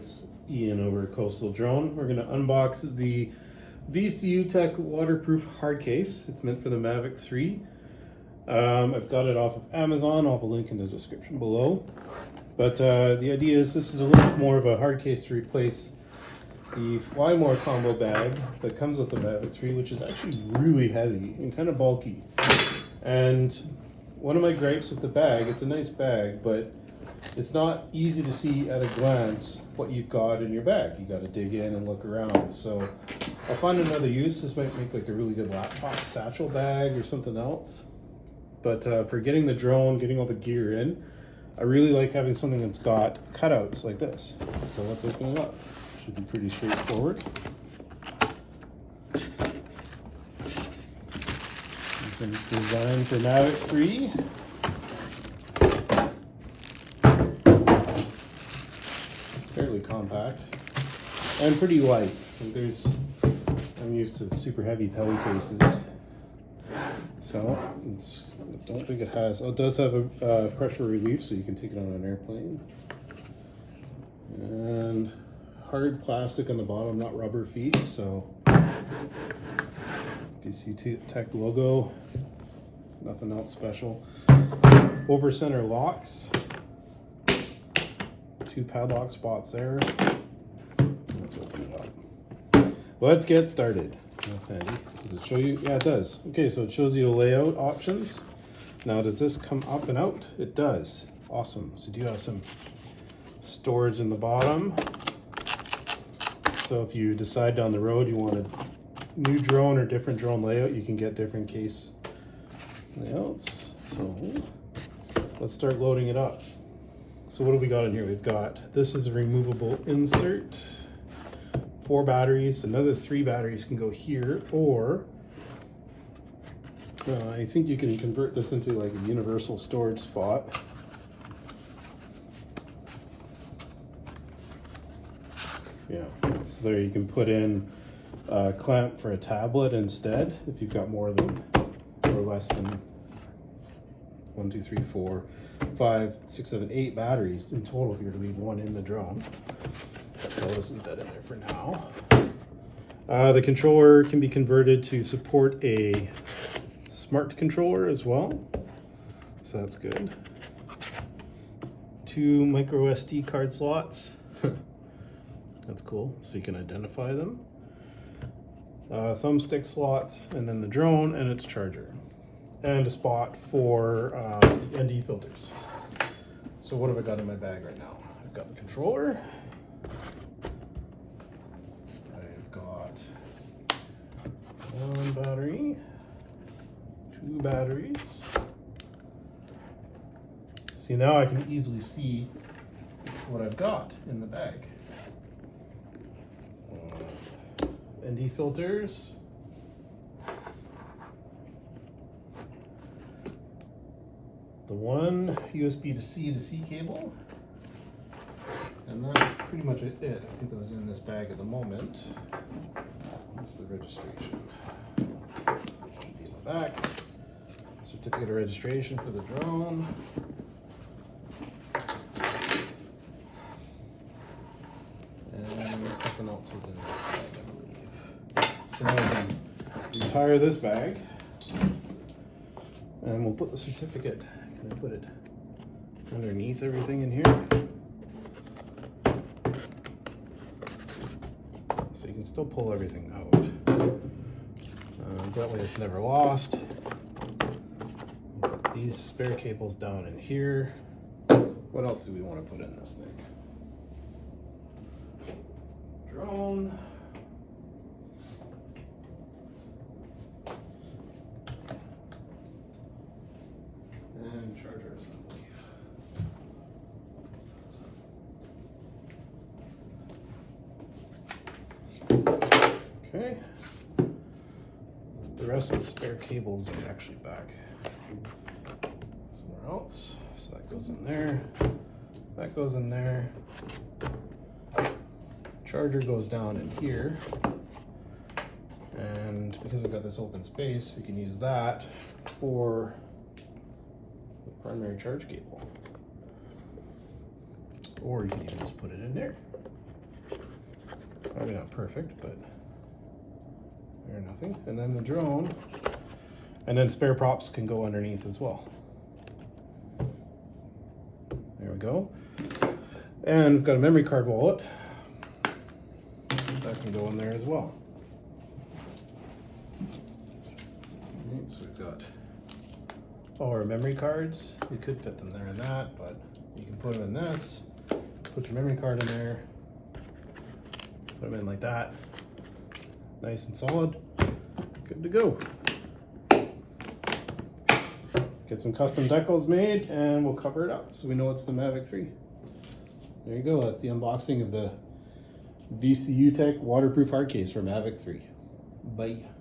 it's Ian over at Coastal Drone. We're going to unbox the Vcutech waterproof hard case. It's meant for the Mavic 3. I've got it off of Amazon. I'll have a link in the description below. But the idea is this is a little bit more of a hard case to replace the flymore combo bag that comes with the Mavic 3, which is actually really heavy and kind of bulky. And one of my gripes with the bag, it's a nice bag, but it's not easy to see at a glance what you've got in your bag. You got to dig in and look around. So I'll find another use. This might make like a really good laptop satchel bag or something else. But for getting the drone, getting all the gear in, I really like having something that's got cutouts like this. So let's open it up. Should be pretty straightforward. It's designed for Mavic 3. Fairly compact and pretty light. I'm used to super heavy pelly cases, so I don't think it has. Oh, it does have a pressure relief, so you can take it on an airplane. And hard plastic on the bottom, not rubber feet. So Vcutech logo, nothing else special. Over center locks. 2 padlock spots there. Let's open it up. Let's get started. That's handy. Does it show you? Yeah, it does. Okay, so it shows you the layout options. Now, does this come up and out? It does. Awesome. So you do have some storage in the bottom. So if you decide down the road you want a new drone or different drone layout, you can get different case layouts. So let's start loading it up. So what have we got in here? We've got, this is a removable insert, 4 batteries, another 3 batteries can go here, or I think you can convert this into like a universal storage spot. Yeah, so there you can put in a clamp for a tablet instead, if you've got more than or less than 1, 2, 3, 4, 5, 6, 7, 8 batteries in total if you're to leave one in the drone. So I'll just leave that in there for now. The controller can be converted to support a smart controller as well, so that's good. 2 micro SD card slots. That's cool, so you can identify them. Thumbstick slots, and then the drone and its charger. And a spot for the ND filters. So what have I got in my bag right now? I've got the controller. I've got 1 battery, 2 batteries. See, now I can easily see what I've got in the bag. ND filters. The 1 USB to C cable, and that's pretty much it. I think that was in this bag at the moment. What's the registration? Should be in the back. Certificate of registration for the drone. And nothing else was in this bag, I believe. So now we can retire this bag, and we'll put the certificate. I put it underneath everything in here, so you can still pull everything out. That way it's never lost. Put these spare cables down in here. What else do we want to put in this thing? Drone. And charger assembly. Okay. The rest of the spare cables are actually back somewhere else. So that goes in there. That goes in there. Charger goes down in here. And because I've got this open space, we can use that for the primary charge cable. Or you can even just put it in there. perfect, but they're nothing. And then the drone, and then spare props can go underneath as well. There we go. And we've got a memory card wallet that can go in there as well. Okay, so we've got all our memory cards. You could fit them there in that, but you can put them in this. Put your memory card in there. Put them in like that. Nice and solid. Good to go. Get some custom decals made and we'll cover it up so we know it's the Mavic 3. There you go. That's the unboxing of the Vcutech waterproof hard case for Mavic 3. Bye.